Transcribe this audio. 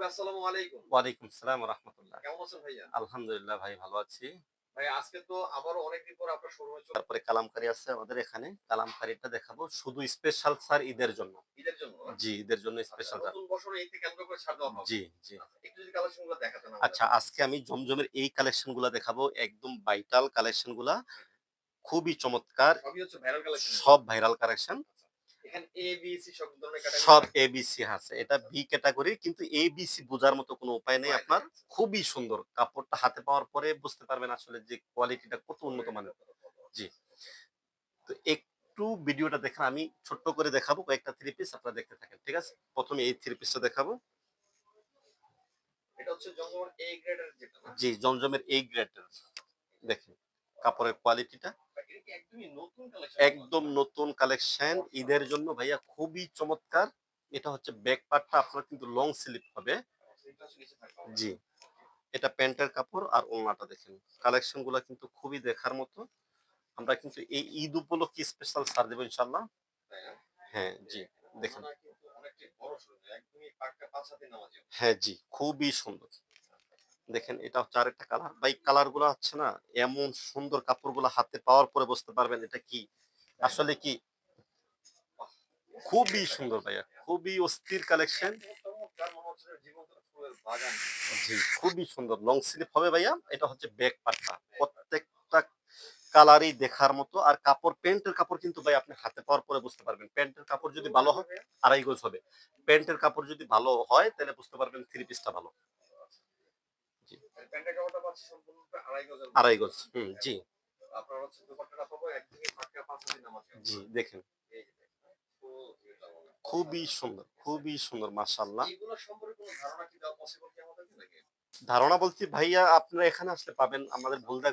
ভাই আসসালামু আলাইকুম। ওয়ালাইকুম সালাম ওয়া রাহমাতুল্লাহ। কেমন আছেন ভাইয়া? আলহামদুলিল্লাহ ভাই ভালো আছি। ভাই আজকে তো আবারও অনেকদিন পর আপনার শোরুমে তারপরে কালামকারী আছে আমাদের এখানে। কালামকারীটা দেখাবো শুধু স্পেশাল স্যার ঈদের জন্য। ঈদের জন্য না? জি, ঈদের জন্য আচ্ছা, স্পেশাল স্যার। নতুন বছরে ঈদকে কেন্দ্র করে ছাড় দেওয়া হবে। জি, জি। আচ্ছা, একটু যদি কালেকশন গুলো দেখাতেন আমাদের। আচ্ছা আজকে আমি জমজমের এই কালেকশন গুলা দেখাবো। একদম ভাইটাল কালেকশন গুলা। হুম, হুম। খুবই চমৎকার। সবই হচ্ছে ভাইরাল কালেকশন এগুলো। সব ভাইরাল কালেকশন। আচ্ছা। এখানে A, B, C সব ধরনের ক্যাটাগরি সব রাখছেন। এবিসি আছে। এটা বি ক্যাটেগরি কিন্তু এবিসি বোঝার মতো কোনো উপায় নেই উপায় নাই। আপনার। খুবই সুন্দর। কাপড়টা হাতে পাওয়ার পরে বুঝতে পারবেন আসলে যে কোয়ালিটিটা কত উন্নত কোয়ালিটিটা মানের। কতটা ভালো। জি। আচ্ছা, ওকে। তো একটু ভিডিওটা দেখেন আমি ছোট্ট করে দেখাবো কয়েকটা থ্রি পিস আপনারা দেখতে থাকেন। ঠিক আছে? ১ম এ এই থ্রি পিসটা দেখাবো। এটা হচ্ছে জমজমের A গ্রেডের যেটা না? জি, জমজমের এই গ্রেডের দেখেন কাপড়ের কোয়ালিটিটা ভাই এটা কি একদমই নতুন কালেকশন মনে হচ্ছে একদম না? নতুন কালেকশন ঈদের জন্য ভাইয়া খুবই চমৎকার। এটা হচ্ছে ব্যাক পার্টটা আপনার কিন্তু লং স্লিভ হবে। সেটা হচ্ছে নিচে থাকবে আবার জি, না? এটা প্যান্টের কাপড় আর ওড়নাটা দেখেন। কালেকশন গুলা কিন্তু খুবই দেখার মতো। আমরা কিন্তু এই ঈদ উপলক্ষে স্পেশাল ছাড় দেব ইনশাআল্লাহ। তাই না? হ্যাঁ, জি, দেখেন দেখেন। ওনারা কিন্তু অনেকটাই বড় সড়ো একদমই পাক্কা ৫ হাতের নামাজি। হ্যাঁ, জি, খুবই সুন্দর। দেখেন এটা হচ্ছে আরেকটা কালার। ভাই কালার গুলা হচ্ছে না এমন সুন্দর কাপড়গুলা হাতে পাওয়ার পরে বুঝতে পারবেন এটা কি তাই না? আসলে কি বাহ! অস্থির খুবই একটা সুন্দর কালেকশন ভাইয়া ভাইয়া। খুবই অস্থির কালেকশন। এত চমৎকার মনে হচ্ছে যে জীবন্ত একটা ফুলের বাগান কিছু জি একটা। খুবই সুন্দর লং স্লিভ হবে ভাইয়া এটা হচ্ছে ব্যাক পার্টটা প্রত্যেকটা কালারই দেখার মতো আর কাপড় প্যান্টের কাপড় কিন্তু ভাই আপনি হাতে পাওয়ার পরে বুঝতে পারবেন প্যান্টের কাপড় যদি কতটুকু ভালো আসবে হয় ভাইয়া? ২.৫ গজ হবে প্যান্টের কাপড় যদি ভালো হয় তাহলে বুঝতে পারবেন থ্রি পিসটা ভালো। আচ্ছা। জি প্যান্টের কাপড়টা পাচ্ছি সম্পূর্ণ ২.৫ গজের মধ্যে ২.৫ গজ না? জি এবং আপনার হচ্ছে দোপাট্টাটা পাবো একদমই পাক্কা ৫ হাতের নামাজি জি অবস্থা। দেখেন এই যে দেখেন, ফুল ভিউটা বলেন। খুবই সুন্দর মাশাআল্লাহ। এগুলো সম্পর্কে কোনো ধারণা কি দেওয়া পসিবল কি আমাদেরকে নাকি? ধারণা বলছি ভাইয়া আপনারা এখানে আসলে পাবেন আমাদের ভুলদা